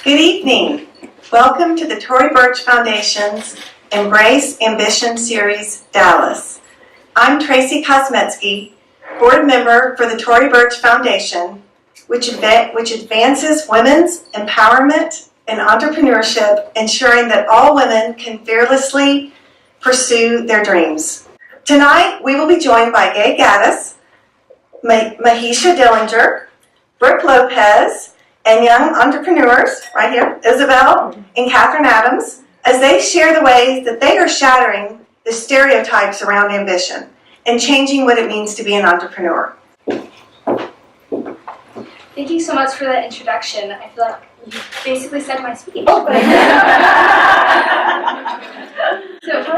Good evening. Welcome to the Tory Burch Foundation's Embrace Ambition Series, Dallas. I'm Tracy Kosmetsky, board member for the Tory Burch Foundation, which advances women's empowerment and entrepreneurship, ensuring that all women can fearlessly pursue their dreams. Tonight, we will be joined by Gay Gaddis, Mahisha Dillinger, Brooke Lopez, and young entrepreneurs, right here, Isabelle and Katherine Adams, as they share the ways that they are shattering the stereotypes around ambition and changing what it means to be an entrepreneur. Thank you so much for that introduction. I feel like you basically said my speech. So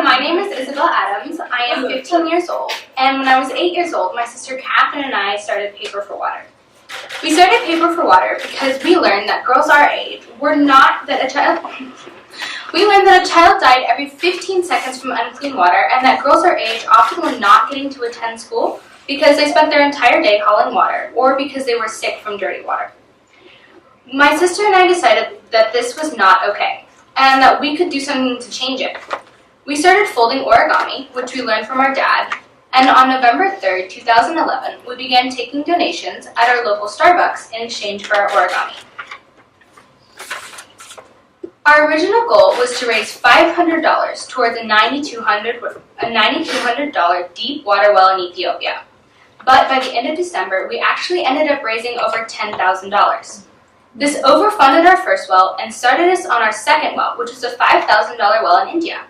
my name is Isabelle Adams. I am 15 years old, and when I was 8 years old, my sister Katherine and I started Paper for Water. We started Paper for Water because we learned that girls our age we learned that a child died every 15 seconds from unclean water, and that girls our age often were not getting to attend school because they spent their entire day hauling water, or because they were sick from dirty water. My sister and I decided that this was not okay, and that we could do something to change it. We started folding origami, which we learned from our dad, and on November 3rd, 2011, we began taking donations at our local Starbucks in exchange for our origami. Our original goal was to raise $500 towards a $9,200 deep water well in Ethiopia. But by the end of December, we actually ended up raising over $10,000. This overfunded our first well and started us on our second well, which was a $5,000 well in India.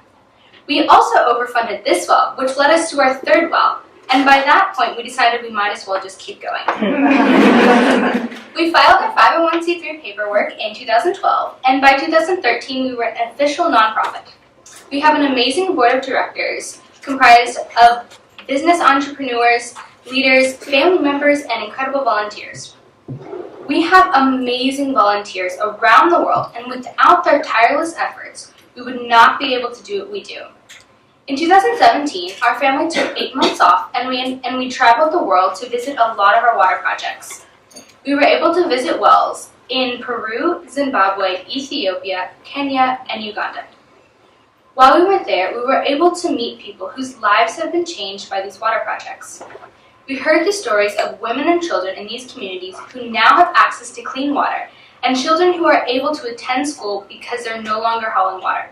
We also overfunded this well, which led us to our third well, and by that point we decided we might as well just keep going. We filed our 501c3 paperwork in 2012, and by 2013 we were an official nonprofit. We have an amazing board of directors comprised of business entrepreneurs, leaders, family members, and incredible volunteers. We have amazing volunteers around the world, and without their tireless efforts, we would not be able to do what we do. In 2017, our family took 8 months off, and we traveled the world to visit a lot of our water projects. We were able to visit wells in Peru, Zimbabwe, Ethiopia, Kenya, and Uganda. While we were there, we were able to meet people whose lives have been changed by these water projects. We heard the stories of women and children in these communities who now have access to clean water, and children who are able to attend school because they're no longer hauling water.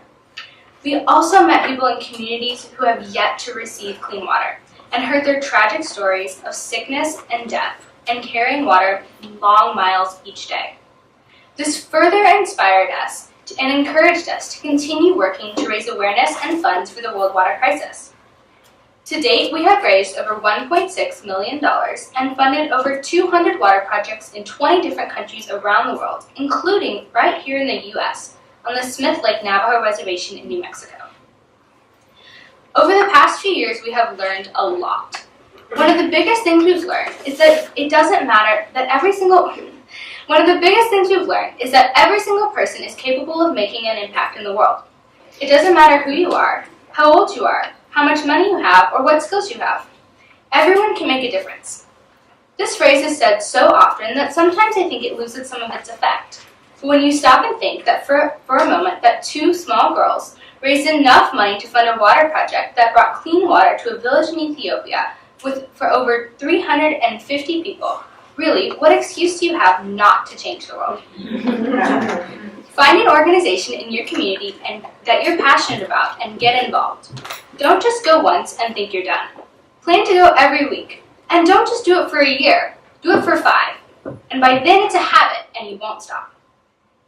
We also met people in communities who have yet to receive clean water, and heard their tragic stories of sickness and death, and carrying water long miles each day. This further inspired us and encouraged us to continue working to raise awareness and funds for the world water crisis. To date, we have raised over $1.6 million and funded over 200 water projects in 20 different countries around the world, including right here in the U.S., on the Smith Lake Navajo Reservation in New Mexico. Over the past few years, we have learned a lot. One of the biggest things we've learned is that every single person is capable of making an impact in the world. It doesn't matter who you are, how old you are, how much money you have, or what skills you have. Everyone can make a difference. This phrase is said so often that sometimes I think it loses some of its effect. But when you stop and think that for a moment that 2 small girls raised enough money to fund a water project that brought clean water to a village in Ethiopia for over 350 people, really, what excuse do you have not to change the world? Find an organization in your community that you're passionate about and get involved. Don't just go once and think you're done. Plan to go every week. And don't just do it for a year. Do it for 5. And by then it's a habit and you won't stop.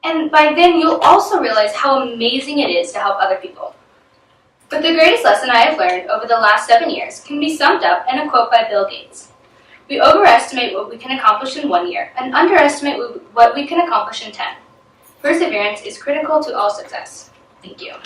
And by then you'll also realize how amazing it is to help other people. But the greatest lesson I have learned over the last 7 years can be summed up in a quote by Bill Gates. We overestimate what we can accomplish in 1 year and underestimate what we can accomplish in 10. Perseverance is critical to all success. Thank you.